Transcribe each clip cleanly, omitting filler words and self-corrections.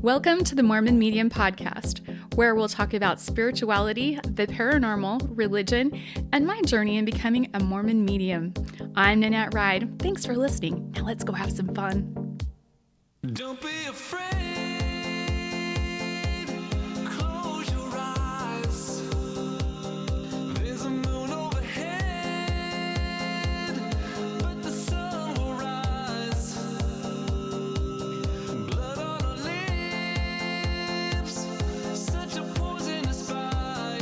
Welcome to the Mormon Medium Podcast, where we'll talk about spirituality, the paranormal, religion, and my journey in becoming a Mormon medium. I'm Nanette Ride. Thanks for listening. Now let's go have some fun. Don't be afraid. Close your eyes. There's a moon overhead, but the sun will rise. Blood on our lips, such a poisonous bite.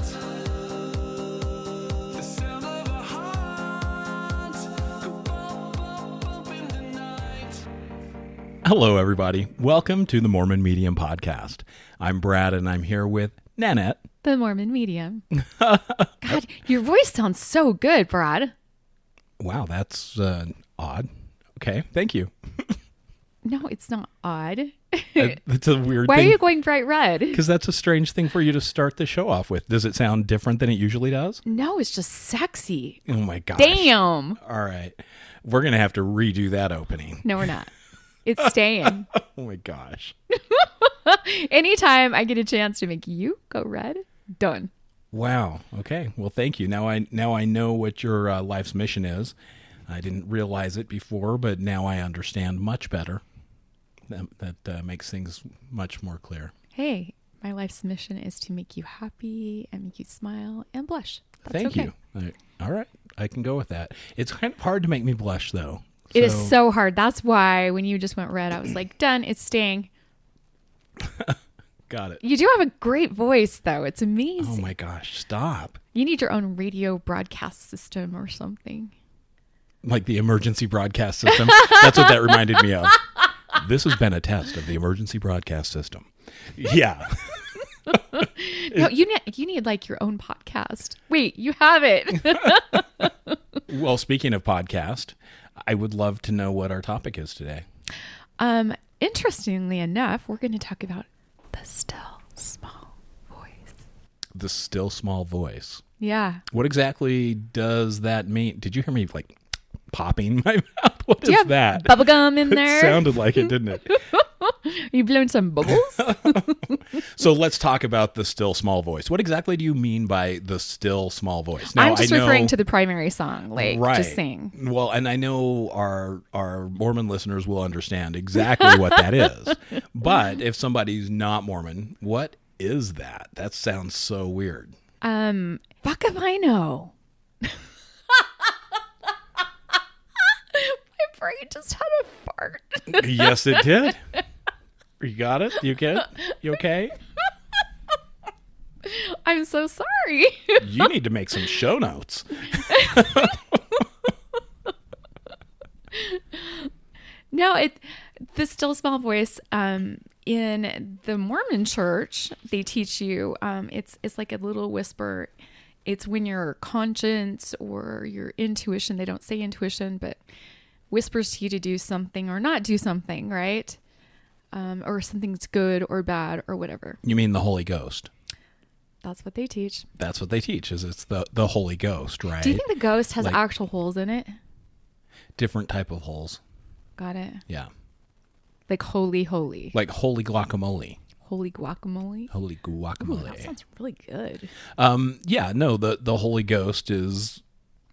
The sound of our hearts go bump, bump, bump in the night. Hello, everybody. Welcome to the Mormon Medium Podcast. I'm Brad, and I'm here with Nanette. The Mormon Medium. God, your voice sounds so good, Brad. Wow, that's odd. Okay, thank you. No, it's not odd. It's a weird Why thing. are you going bright red? Because that's a strange thing for you to start the show off with. Does it sound different than it usually does? No, it's just sexy. Oh, my gosh. Damn. All right. We're going to have to redo that opening. No, we're not. It's staying. Oh, my gosh. Anytime I get a chance to make you go red, done. Wow. Okay. Well, thank you. Now I know what your life's mission is. I didn't realize it before, but now I understand much better. That makes things much more clear. Hey, my life's mission is to make you happy and make you smile and blush. That's Thank okay. you. All right. I can go with that. It's kind of hard to make me blush, though. It is so hard. That's why when you just went red, I was like, done. It's staying. Got it. You do have a great voice, though. It's amazing. Oh, my gosh. Stop. You need your own radio broadcast system or something. Like the emergency broadcast system. That's what that reminded me of. This has been a test of the emergency broadcast system. Yeah. No, you need like your own podcast. Wait, you have it. Well, speaking of podcast, I would love to know what our topic is today. Interestingly enough, we're going to talk about the still small voice. The still small voice. Yeah. What exactly does that mean? Did you hear me like popping my mouth? What Do you is have that? bubble gum in there? It sounded like it, didn't it? You blowing some bubbles? So let's talk about the still small voice. What exactly do you mean by the still small voice? Now, I'm just I know, referring to the primary song, like right. just sing. Well, and I know our Mormon listeners will understand exactly what that is. But if somebody's not Mormon, what is that? That sounds so weird. Fuck if I know. My brain just had a fart. Yes, it did. You got it? You get it? You okay? I'm so sorry. You need to make some show notes. No, the still small voice, in the Mormon church, they teach you, it's like a little whisper. It's when your conscience or your intuition, they don't say intuition, but whispers to you to do something or not do something, right? Or something's good or bad or whatever. You mean the Holy Ghost? That's what they teach. That's what they teach, is it's the Holy Ghost, right? Do you think the ghost has Like- actual holes in it? Different type of holes. Got it. Yeah. Like holy. Like holy guacamole. Holy guacamole. Holy Ooh, guacamole. that sounds really good. Yeah, no, the Holy Ghost is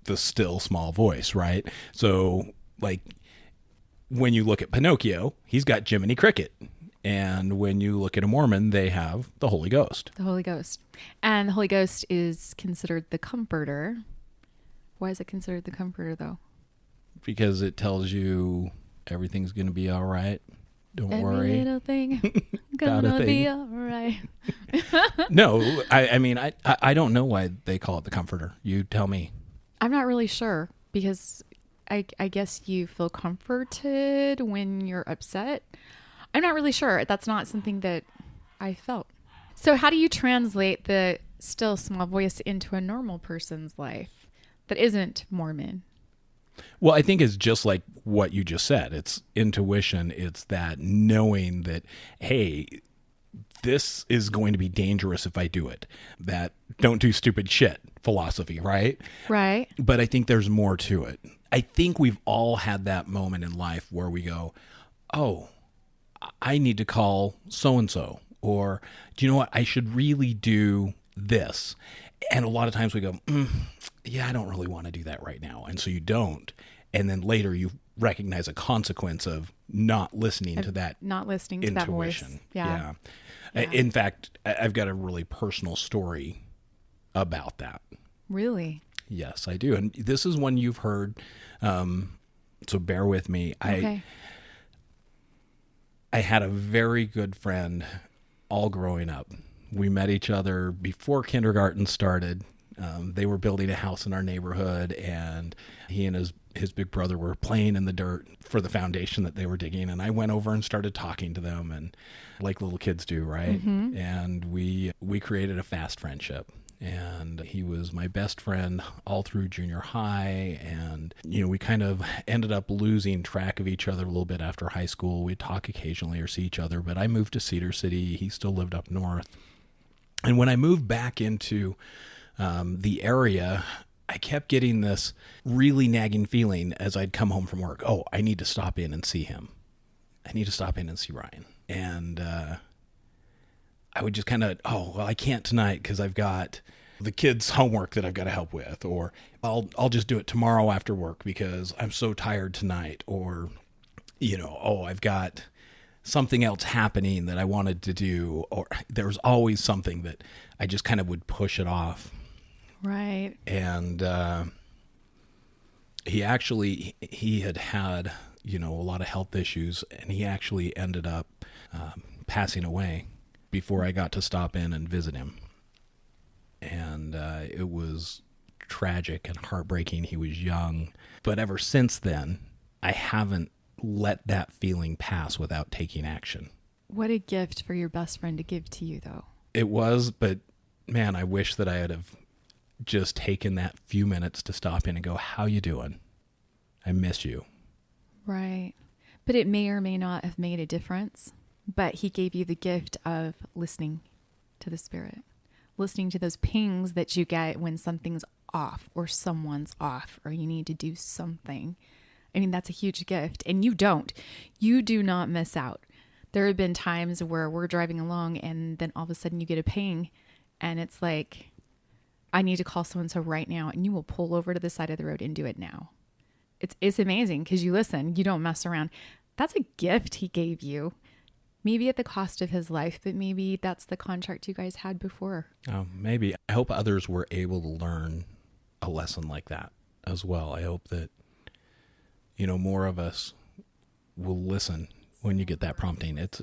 the still small voice, right? So, like, when you look at Pinocchio, he's got Jiminy Cricket. And when you look at a Mormon, they have the Holy Ghost. The Holy Ghost. And the Holy Ghost is considered the comforter. Why is it considered the comforter, though? Because it tells you everything's going to be all right. Don't Every worry. little thing Got a gonna be thing. all right. No, I mean, I don't know why they call it the comforter. You tell me. I'm not really sure because I guess you feel comforted when you're upset. I'm not really sure. That's not something that I felt. So how do you translate the still small voice into a normal person's life that isn't Mormon? Well, I think it's just like what you just said. It's intuition. It's that knowing that, hey, this is going to be dangerous if I do it. That don't do stupid shit philosophy, right? Right. But I think there's more to it. I think we've all had that moment in life where we go, oh, I need to call so-and-so, or do you know what? I should really do this. And a lot of times we go, yeah, I don't really want to do that right now. And so you don't. And then later you recognize a consequence of not listening to that Not listening to that voice. intuition. Yeah. In fact, I've got a really personal story about that. Really? Yes, I do. And this is one you've heard. So bear with me. Okay. I had a very good friend all growing up. We met each other before kindergarten started. They were building a house in our neighborhood, and he and his big brother were playing in the dirt for the foundation that they were digging. And I went over and started talking to them, and like little kids do, right? Mm-hmm. And we created a fast friendship. And he was my best friend all through junior high. And, we kind of ended up losing track of each other a little bit after high school. We'd talk occasionally or see each other, but I moved to Cedar City. He still lived up north. And when I moved back into the area, I kept getting this really nagging feeling as I'd come home from work. Oh, I need to stop in and see him. I need to stop in and see Ryan. And I would just kind of, I can't tonight because I've got the kids' homework that I've got to help with, or I'll just do it tomorrow after work because I'm so tired tonight, or, I've got something else happening that I wanted to do, or there was always something that I just kind of would push it off. Right. And he had a lot of health issues, and he actually ended up passing away before I got to stop in and visit him. And it was tragic and heartbreaking. He was young. But ever since then, I haven't let that feeling pass without taking action. What a gift for your best friend to give to you, though. It was, but man, I wish that I had have just taken that few minutes to stop in and go, how you doing? I miss you. Right. But it may or may not have made a difference. But he gave you the gift of listening to the Spirit, listening to those pings that you get when something's off or someone's off or you need to do something. I mean, that's a huge gift. And you do not miss out. There have been times where we're driving along and then all of a sudden you get a ping and it's like, I need to call so-and-so right now. And you will pull over to the side of the road and do it now. It's amazing because you listen, you don't mess around. That's a gift he gave you. Maybe at the cost of his life, but maybe that's the contract you guys had before. Oh, maybe. I hope others were able to learn a lesson like that as well. I hope that, more of us will listen when you get that prompting. It's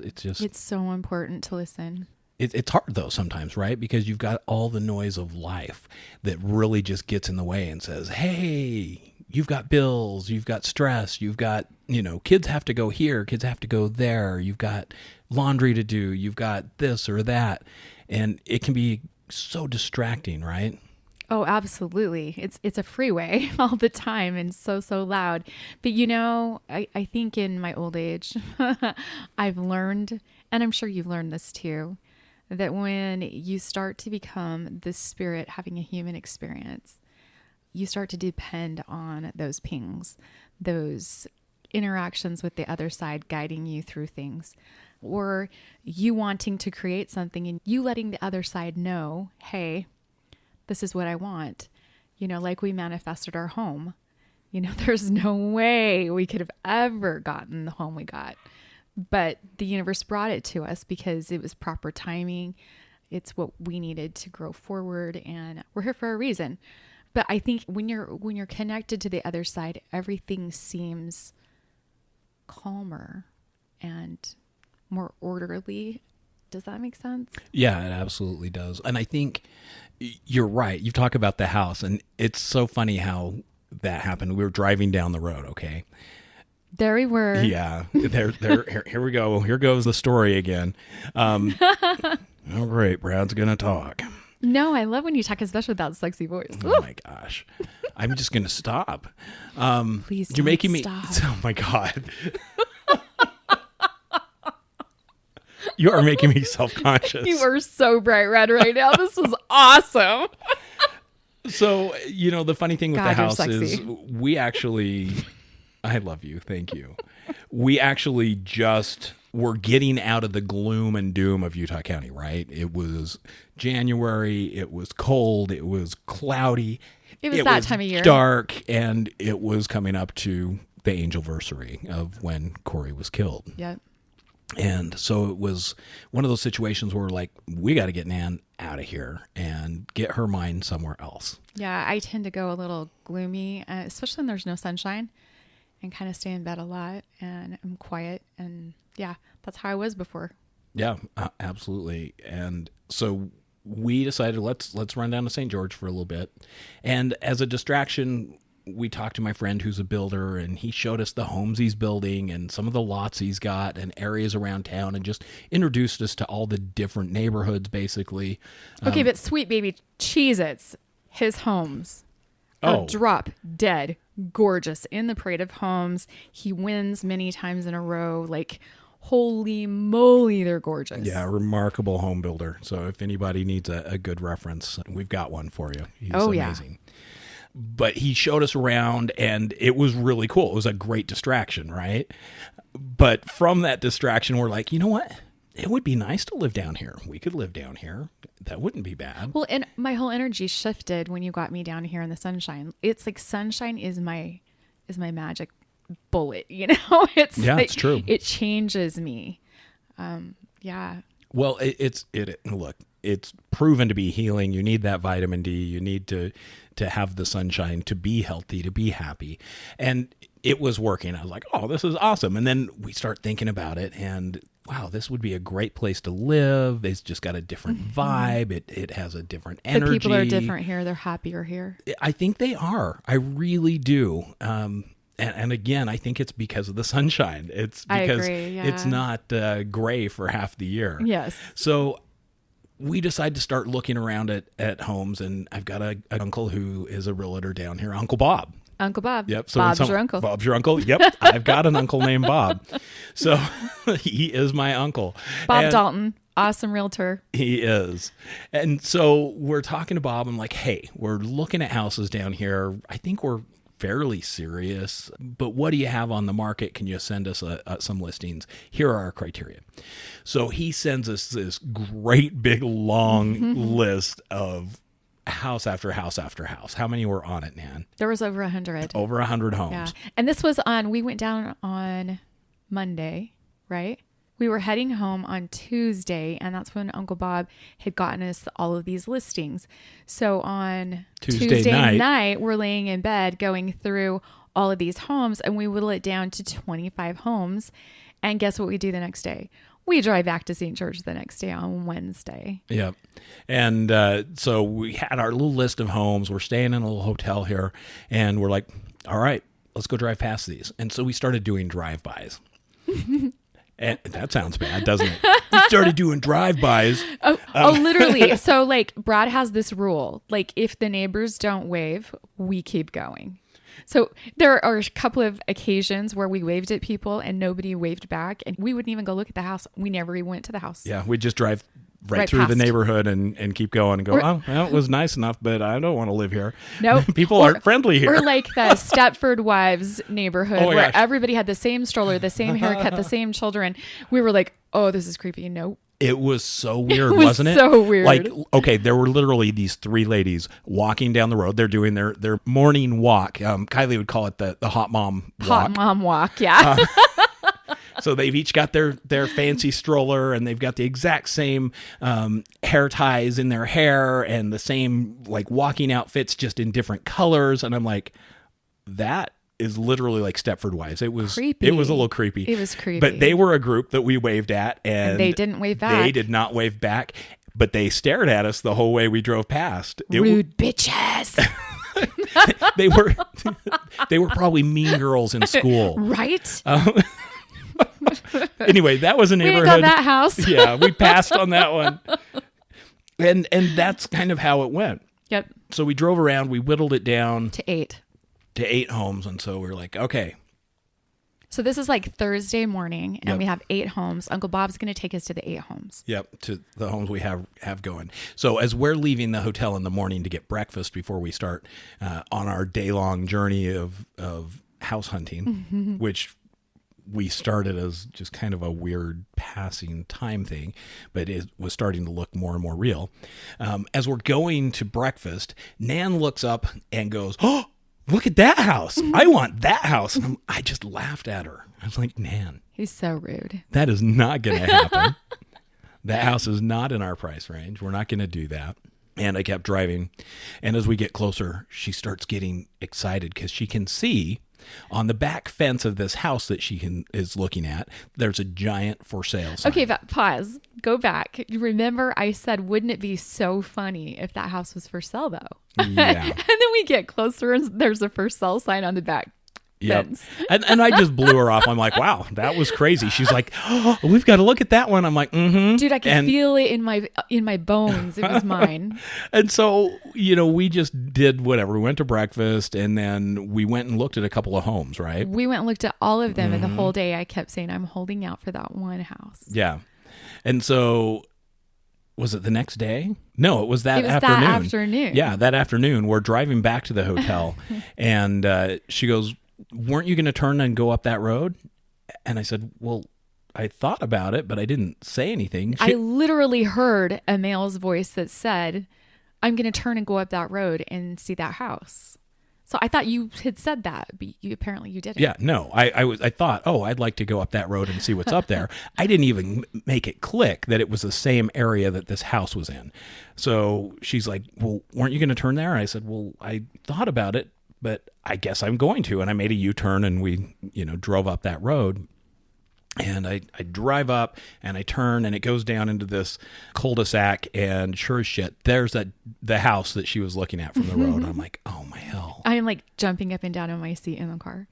so important to listen. It's hard though sometimes, right? Because you've got all the noise of life that really just gets in the way and says, hey, you've got bills, you've got stress, you've got, kids have to go here, kids have to go there, you've got laundry to do, you've got this or that. And it can be so distracting, right? Oh, absolutely. It's a freeway all the time and so loud. But I think in my old age, I've learned, and I'm sure you've learned this too, that when you start to become the Spirit having a human experience, you start to depend on those pings, those interactions with the other side guiding you through things, or you wanting to create something and you letting the other side know, hey, this is what I want. Like we manifested our home. There's no way we could have ever gotten the home we got. But the universe brought it to us because it was proper timing. It's what we needed to grow forward, and we're here for a reason. But I think when you're connected to the other side, everything seems calmer and more orderly. Does that make sense? Yeah, it absolutely does. And I think you're right. You talk about the house, and it's so funny how that happened. We were driving down the road, okay? There we were. Yeah. Here we go. Here goes the story again. Oh, great. Brad's going to talk. No, I love when you talk, especially with that sexy voice. Oh, my gosh. I'm just going to stop. Please you're making stop. Oh, my God. You are making me self-conscious. You are so bright red right now. This was awesome. So, the funny thing with God, the house you're is sexy. we actually, I love you. Thank you. We actually just we're getting out of the gloom and doom of Utah County, right? It was January. It was cold. It was cloudy. It was that time of year. Dark, and it was coming up to the angelversary of when Corey was killed. Yep. And so it was one of those situations where we're like, we got to get Nan out of here and get her mind somewhere else. Yeah, I tend to go a little gloomy, especially when there's no sunshine, and kind of stay in bed a lot, and I'm quiet. And yeah, that's how I was before. Yeah, absolutely. And so we decided let's run down to St. George for a little bit. And as a distraction, we talked to my friend who's a builder, and he showed us the homes he's building and some of the lots he's got and areas around town, and just introduced us to all the different neighborhoods, basically. Okay, but sweet baby Cheez-Its, his homes. Oh. Drop dead gorgeous in the parade of homes. He wins many times in a row. Like, holy moly, they're gorgeous. Yeah, remarkable home builder. So if anybody needs a good reference, we've got one for you. He's amazing. But he showed us around, and it was really cool. It was a great distraction, right? But from that distraction, we're like, you know what? It would be nice to live down here. We could live down here. That wouldn't be bad. Well, and my whole energy shifted when you got me down here in the sunshine. It's like sunshine is my magic bullet, you know? It's it's true. It changes me. Yeah. Well, look, it's proven to be healing. You need that vitamin D. You need to have the sunshine to be healthy, to be happy. And it was working. I was like, oh, this is awesome. And then we start thinking about it, and wow, this would be a great place to live. It's just got a different vibe. It has a different energy. The people are different here. They're happier here. I think they are. I really do. And again, I think it's because of the sunshine. It's because it's not gray for half the year. Yes. So we decided to start looking around at homes, and I've got an uncle who is a realtor down here, Uncle Bob. Uncle Bob. Yep. So Bob's your uncle. Bob's your uncle. Yep. I've got an uncle named Bob. So he is my uncle. Bob Dalton. Awesome realtor. He is. And so we're talking to Bob. I'm like, hey, we're looking at houses down here. I think we're fairly serious, but what do you have on the market? Can you send us some listings? Here are our criteria. So he sends us this great big long list of house after house after house. How many were on it, Nan? There was over 100. Over 100 homes. Yeah. And this was we went down on Monday, right? We were heading home on Tuesday, and that's when Uncle Bob had gotten us all of these listings. So on Tuesday night, we're laying in bed going through all of these homes, and we whittle it down to 25 homes. And guess what we do the next day? We drive back to St. George the next day on Wednesday. Yep. And so we had our little list of homes. We're staying in a little hotel here, and we're like, all right, let's go drive past these. And so we started doing drive-bys. And that sounds bad, doesn't it? We started doing drive-bys. Literally. So, like, Brad has this rule. Like, if the neighbors don't wave, we keep going. So there are a couple of occasions where we waved at people and nobody waved back, and we wouldn't even go look at the house. We never even went to the house. Yeah, we'd just drive right through the neighborhood and keep going and go, well, it was nice enough, but I don't want to live here. No. People aren't friendly here. Or like the Stepford Wives neighborhood where everybody had the same stroller, the same haircut, the same children. We were like, oh, this is creepy. Nope. It was so weird, wasn't it? So weird. Like, okay, there were literally these three ladies walking down the road. They're doing their morning walk. Kylie would call it the hot mom walk. Hot mom walk, yeah. So they've each got their fancy stroller, and they've got the exact same hair ties in their hair and the same like walking outfits, just in different colors. And I'm like, that is literally like Stepford Wives. It was creepy. It was a little creepy. It was creepy. But they were a group that we waved at, and they didn't wave back. They did not wave back, but they stared at us the whole way we drove past. Rude bitches. They were probably mean girls in school. Right? Anyway, that was a neighborhood. We didn't go to that house. Yeah, we passed on that one. And that's kind of how it went. Yep. So we drove around, we whittled it down to 8 homes, and so we were like, okay. So this is like Thursday morning, and we have 8 homes. Uncle Bob's going to take us to the 8 homes. Yep, to the homes we have going. So as we're leaving the hotel in the morning to get breakfast before we start on our day-long journey of house hunting, which we started as just kind of a weird passing time thing, but it was starting to look more and more real. As we're going to breakfast, Nan looks up and goes, "Oh, look at that house. I want that house." And I just laughed at her. I was like, "Nan, He's so rude. that is not going to happen. That house is not in our price range. We're not going to do that." And I kept driving. And as we get closer, she starts getting excited because she can see on the back fence of this house that is looking at, there's a giant for sale sign. Okay, but pause. Go back. You remember I said, wouldn't it be so funny if that house was for sale, though? Yeah. And then we get closer and there's a for sale sign on the back Yep. fence. And I just blew her off. I'm like, wow, that was crazy. She's like, "Oh, we've got to look at that one." I'm like, mm-hmm. Dude, I can feel it in my bones. It was mine. And so, we just did whatever. We went to breakfast and then we went and looked at a couple of homes, right? We went and looked at all of them, and the whole day I kept saying, I'm holding out for that one house. Yeah. And so, was it the next day? No, it was that afternoon. That afternoon. Yeah, that afternoon. We're driving back to the hotel and she goes, "Weren't you going to turn and go up that road?" And I said, "Well, I thought about it, but I didn't say anything." I literally heard a male's voice that said, I'm going to turn and go up that road and see that house. So I thought you had said that, but apparently you didn't. Yeah, no, I thought, oh, I'd like to go up that road and see what's up there. I didn't even make it click that it was the same area that this house was in. So she's like, "Well, weren't you going to turn there?" And I said, "Well, I thought about it, but I guess I'm going to." And I made a U-turn and we, drove up that road. And I drive up and I turn and it goes down into this cul-de-sac, and sure as shit, there's the house that she was looking at from the road. I'm like, oh my hell. I am like jumping up and down in my seat in the car.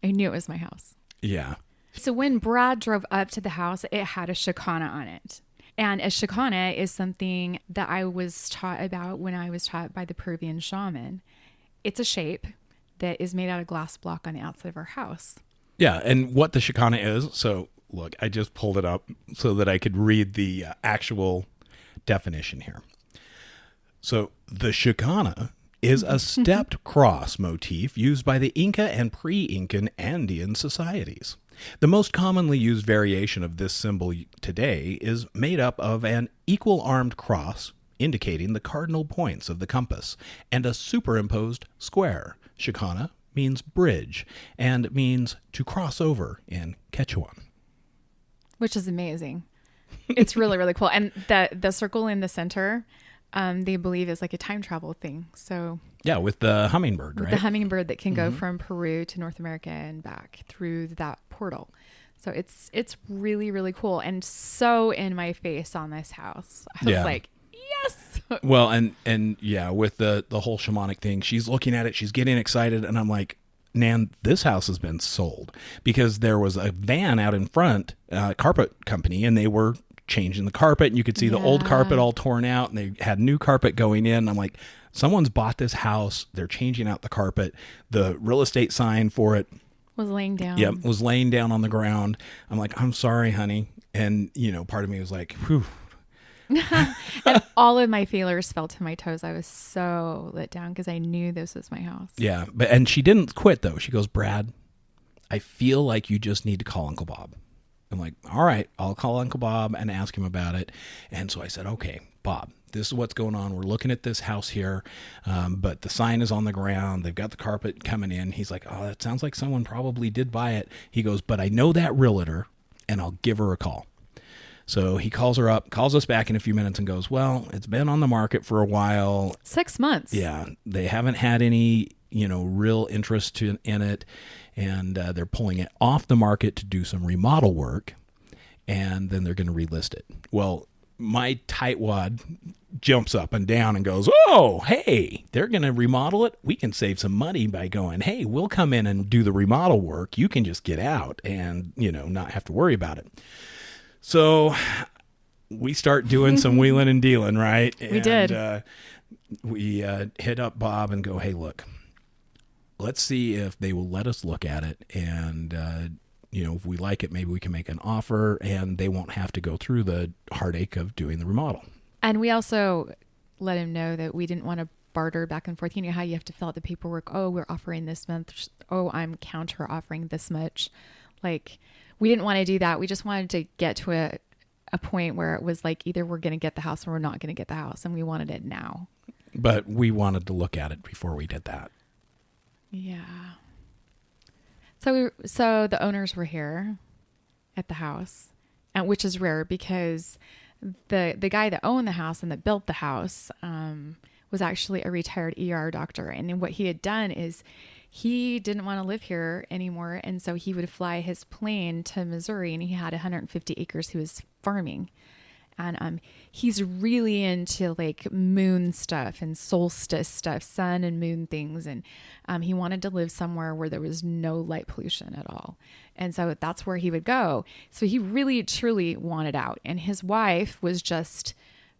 I knew it was my house. Yeah. So when Brad drove up to the house, it had a Shekinah on it. And a Shekinah is something that I was taught about when I was taught by the Peruvian shaman. It's a shape that is made out of glass block on the outside of our house. Yeah, and what the Shekinah is, so look, I just pulled it up so that I could read the actual definition here. So the Shekinah is a stepped cross motif used by the Inca and pre-Incan Andean societies. The most commonly used variation of this symbol today is made up of an equal-armed cross indicating the cardinal points of the compass and a superimposed square. Shekinah means bridge and means to cross over in Quechuan. Which is amazing. It's really, really cool. And the circle in the center, they believe is like a time travel thing. So yeah, with the hummingbird, right? The hummingbird that can go from Peru to North America and back through that portal. So it's really, really cool. And so in my face on this house. I was like, yes. Well, and yeah, with the whole shamanic thing, she's looking at it, she's getting excited, and I'm like, Nan, this house has been sold, because there was a van out in front, carpet company, and they were changing the carpet, and you could see the old carpet all torn out, and they had new carpet going in. I'm like, someone's bought this house, they're changing out the carpet, the real estate sign for it was laying down. Yep, was laying down on the ground. I'm like, "I'm sorry, honey," and part of me was like, whew. And all of my feelers fell to my toes. I was so let down because I knew this was my house. Yeah, and she didn't quit though. She goes, "Brad, I feel like you just need to call Uncle Bob." I'm like, "All right, I'll call Uncle Bob and ask him about it." And so I said, "Okay, Bob, this is what's going on. We're looking at this house here, but the sign is on the ground. They've got the carpet coming in." He's like, "Oh, that sounds like someone probably did buy it." He goes, "But I know that realtor, and I'll give her a call." So he calls her up, calls us back in a few minutes and goes, "Well, it's been on the market for a while. 6 months. Yeah, they haven't had any, real interest in it, and they're pulling it off the market to do some remodel work, and then they're going to relist it." Well, my tightwad jumps up and down and goes, "Oh, hey, they're going to remodel it. We can save some money by going, hey, we'll come in and do the remodel work. You can just get out and, not have to worry about it." So we start doing some wheeling and dealing, right? We did. We hit up Bob and go, "Hey, look, let's see if they will let us look at it. And, if we like it, maybe we can make an offer and they won't have to go through the heartache of doing the remodel." And we also let him know that we didn't want to barter back and forth. You know how you have to fill out the paperwork. "Oh, we're offering this much. Oh, I'm counter offering this much." Like, we didn't want to do that. We just wanted to get to a point where it was like either we're going to get the house or we're not going to get the house, and we wanted it now. But we wanted to look at it before we did that. Yeah. So the owners were here at the house, and which is rare because the guy that owned the house and that built the house was actually a retired ER doctor. And what he had done is he didn't want to live here anymore. And so he would fly his plane to Missouri, and he had 150 acres he was farming. And he's really into like moon stuff and solstice stuff, sun and moon things. And he wanted to live somewhere where there was no light pollution at all. And so that's where he would go. So he really, truly wanted out. And his wife was just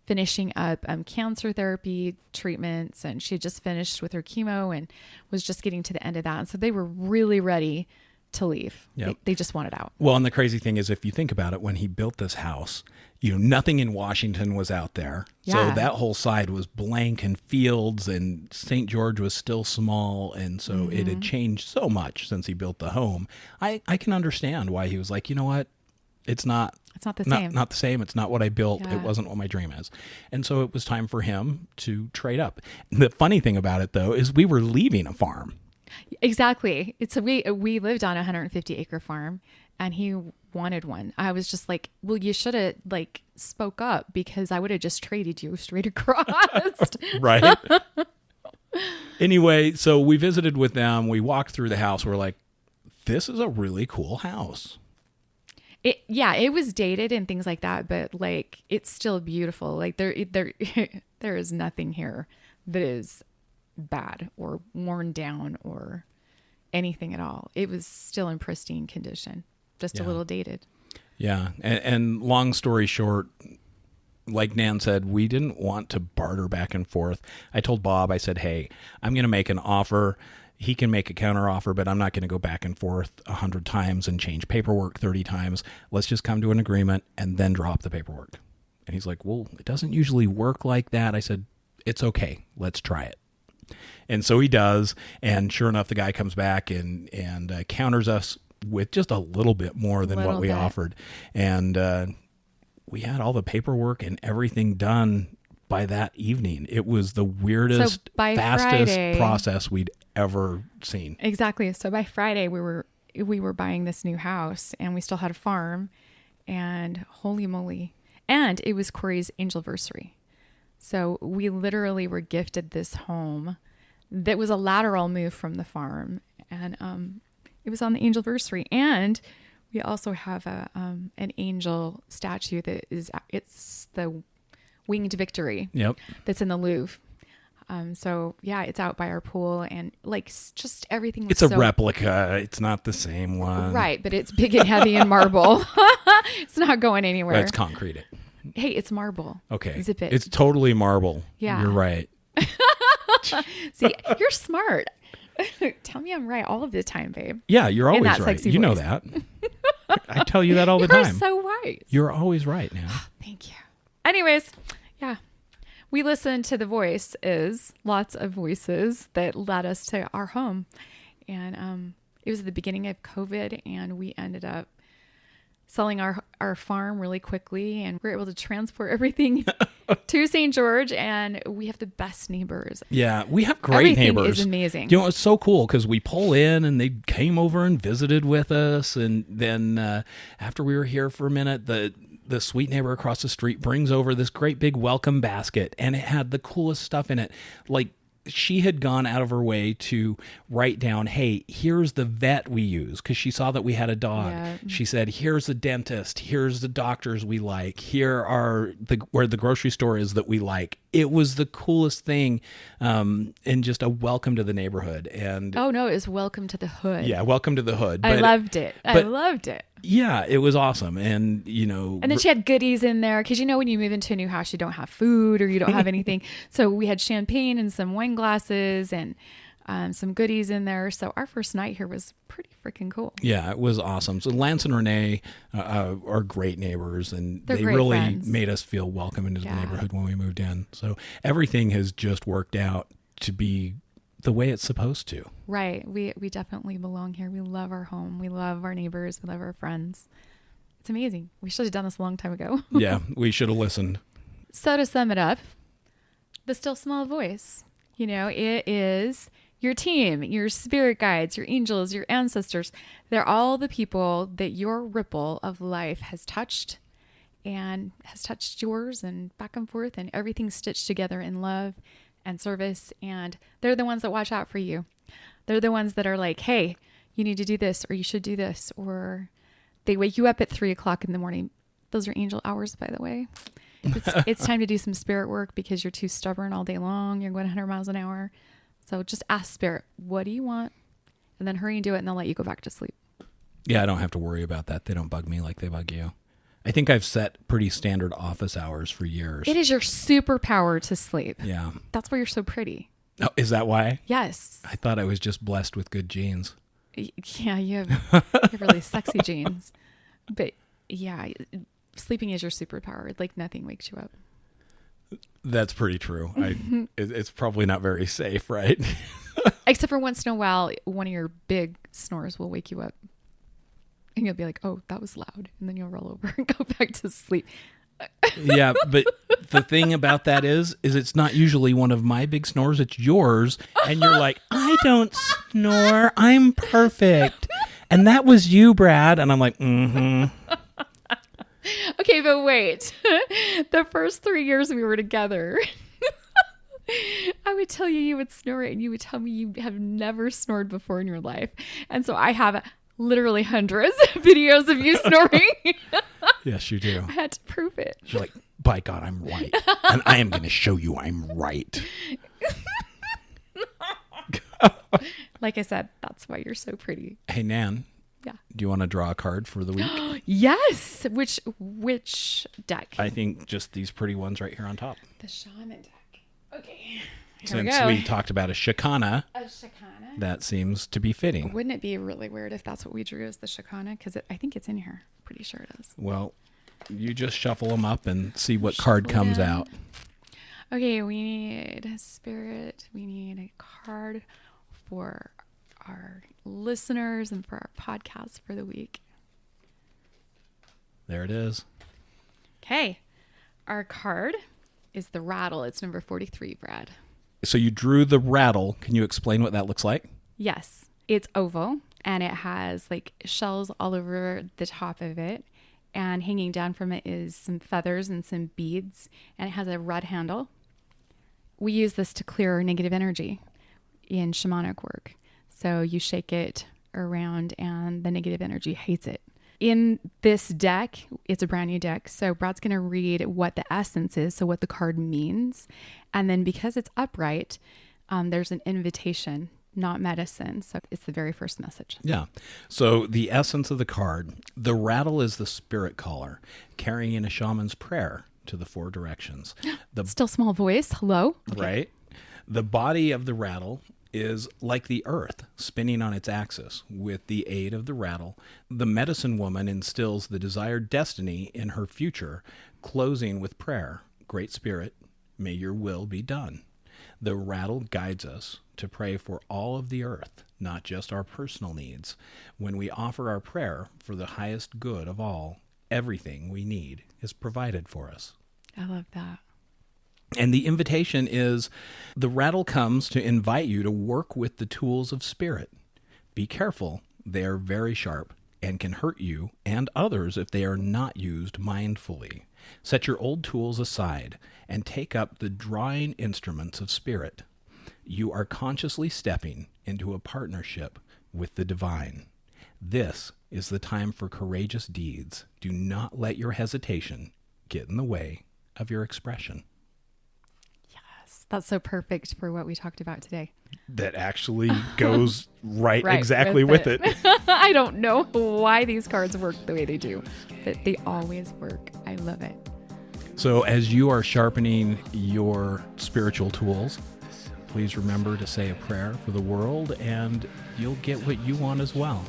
finishing up cancer therapy treatments. And she had just finished with her chemo and was just getting to the end of that. And so they were really ready to leave. Yep. They just wanted out. Well, and the crazy thing is, if you think about it, when he built this house, nothing in Washington was out there. Yeah. So that whole side was blank and fields, and St. George was still small. And so it had changed so much since he built the home. I can understand why he was like, you know what? It's not the same. Not the same. It's not what I built. Yeah. It wasn't what my dream is. And so it was time for him to trade up. The funny thing about it, though, is we were leaving a farm. Exactly. We lived on a 150 acre farm, and he wanted one. I was just like, well, you should have like spoke up, because I would have just traded you straight across. Right. Anyway, so we visited with them. We walked through the house. We're like, this is a really cool house. It was dated and things like that, but like, it's still beautiful. Like there is nothing here that is bad or worn down or anything at all. It was still in pristine condition, just a little dated. Yeah. And long story short, like Nan said, we didn't want to barter back and forth. I told Bob, I said, hey, I'm going to make an offer. He can make a counter offer, but I'm not going to go back and forth 100 times and change paperwork 30 times. Let's just come to an agreement and then drop the paperwork. And he's like, well, it doesn't usually work like that. I said, it's okay. Let's try it. And so he does. And sure enough, the guy comes back and counters us with just a little bit more than what we offered. And we had all the paperwork and everything done by that evening. It was the weirdest, fastest process we'd ever seen. Exactly. So by Friday, we were buying this new house, and we still had a farm, and holy moly. And it was Corey's angelversary. So we literally were gifted this home that was a lateral move from the farm, and it was on the angelversary. And we also have an angel statue it's the Winged Victory. Yep. That's in the Louvre. So yeah, it's out by our pool, and like just everything was It's a replica. It's not the same one. Right, but it's big and heavy and marble. It's not going anywhere. Well, it's concrete. Hey, it's marble. Okay. Zip it. It's totally marble. Yeah. You're right. See, you're smart. Tell me I'm right all of the time, babe. Yeah, you're always that right. sexy You know voice. that. I tell you that all the You're time. so wise. You're always right now. Thank you. Anyways, yeah. We listened to the voices, lots of voices that led us to our home. And it was the beginning of COVID, and we ended up selling our farm really quickly, and we were able to transport everything to St. George, and we have the best neighbors. Yeah, we have great Everything neighbors. is amazing. You know, it's so cool because we pull in and they came over and visited with us, and then after we were here for a minute, the sweet neighbor across the street brings over this great big welcome basket, and it had the coolest stuff in it. Like, she had gone out of her way to write down, hey, here's the vet we use, because she saw that we had a dog. Yeah. She said, here's the dentist, here's the doctors we like, here are where the grocery store is that we like. It was the coolest thing, and just a welcome to the neighborhood. And Oh no, it was welcome to the hood. yeah, welcome to the hood. I loved it. I loved it. Yeah, it was awesome. And, you know. And then she had goodies in there, because when you move into a new house, you don't have food or you don't have anything. So we had champagne and some wine glasses and some goodies in there. So our first night here was pretty freaking cool. Yeah, it was awesome. So Lance and Renee are great neighbors, and They're they great really friends. made us feel welcome into the Yeah. neighborhood when we moved in. So everything has just worked out to be the way it's supposed to. Right. We definitely belong here. We love our home. We love our neighbors. We love our friends. It's amazing. We should have done this a long time ago. Yeah, we should have listened. So to sum it up, the still small voice, it is your team, your spirit guides, your angels, your ancestors. They're all the people that your ripple of life has touched and has touched yours and back and forth, and everything's stitched together in love and service. And they're the ones that watch out for you. They're the ones that are like, hey, you need to do this, or you should do this, or they wake you up at 3:00 in the morning. Those are angel hours, by the way. It's time to do some spirit work because you're too stubborn all day long. You're going 100 miles an hour. So just ask spirit, what do you want? And then hurry and do it, and they'll let you go back to sleep. Yeah, I don't have to worry about that. They don't bug me like they bug you. I think I've set pretty standard office hours for years. It is your superpower to sleep. Yeah. That's why you're so pretty. Oh, is that why? Yes. I thought I was just blessed with good genes. Yeah, you have really sexy genes. But yeah, sleeping is your superpower. Like nothing wakes you up. That's pretty true. It's probably not very safe, right? Except for once in a while, one of your big snores will wake you up. And you'll be like, oh, that was loud. And then you'll roll over and go back to sleep. Yeah, but the thing about that is it's not usually one of my big snores, it's yours. And you're like, I don't snore. I'm perfect. And that was you, Brad. And I'm like, mm-hmm. Okay, but wait. The first 3 years we were together, I would tell you would snore and you would tell me you have never snored before in your life. And so I have literally hundreds of videos of you snoring. Yes, you do. I had to prove it. You're like, by God, I'm right. And I am going to show you I'm right. Like I said, that's why you're so pretty. Hey, Nan. Yeah. Do you want to draw a card for the week? Yes. Which deck? I think just these pretty ones right here on top. The shaman deck. Okay. Here Since we go. we talked about a Shekinah, A Shekinah. that seems to be fitting. Wouldn't it be really weird if that's what we drew as the Shekinah? Because I think it's in here. Pretty sure it is. Well, you just shuffle them up and see what card comes down. out. Okay, we need a spirit. We need a card for our listeners and for our podcast for the week. There it is. Okay, our card is the rattle. It's number 43, Brad. So you drew the rattle. Can you explain what that looks like? Yes, it's oval and it has like shells all over the top of it. And hanging down from it is some feathers and some beads. And it has a red handle. We use this to clear negative energy in shamanic work. So you shake it around and the negative energy hates it. In this deck, it's a brand new deck. So Brad's going to read what the essence is, so what the card means. And then because it's upright, there's an invitation, not medicine. So it's the very first message. Yeah. So the essence of the card, the rattle is the spirit caller, carrying in a shaman's prayer to the four directions. The Still small voice. Hello. Right? The body of the rattle is like the earth spinning on its axis with the aid of the rattle. The medicine woman instills the desired destiny in her future, closing with prayer. Great Spirit, may your will be done. The rattle guides us to pray for all of the earth, not just our personal needs. When we offer our prayer for the highest good of all, everything we need is provided for us. I love that. And the invitation is, the rattle comes to invite you to work with the tools of spirit. Be careful, they are very sharp and can hurt you and others if they are not used mindfully. Set your old tools aside and take up the drawing instruments of spirit. You are consciously stepping into a partnership with the divine. This is the time for courageous deeds. Do not let your hesitation get in the way of your expression. That's so perfect for what we talked about today. That actually goes right Right, exactly with it. I don't know why these cards work the way they do, but they always work. I love it. So as you are sharpening your spiritual tools, please remember to say a prayer for the world and you'll get what you want as well.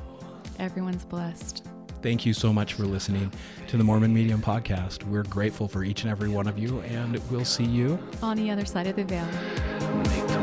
Everyone's blessed. Thank you so much for listening to the Mormon Medium Podcast. We're grateful for each and every one of you, and we'll see you On the other side of the veil. Make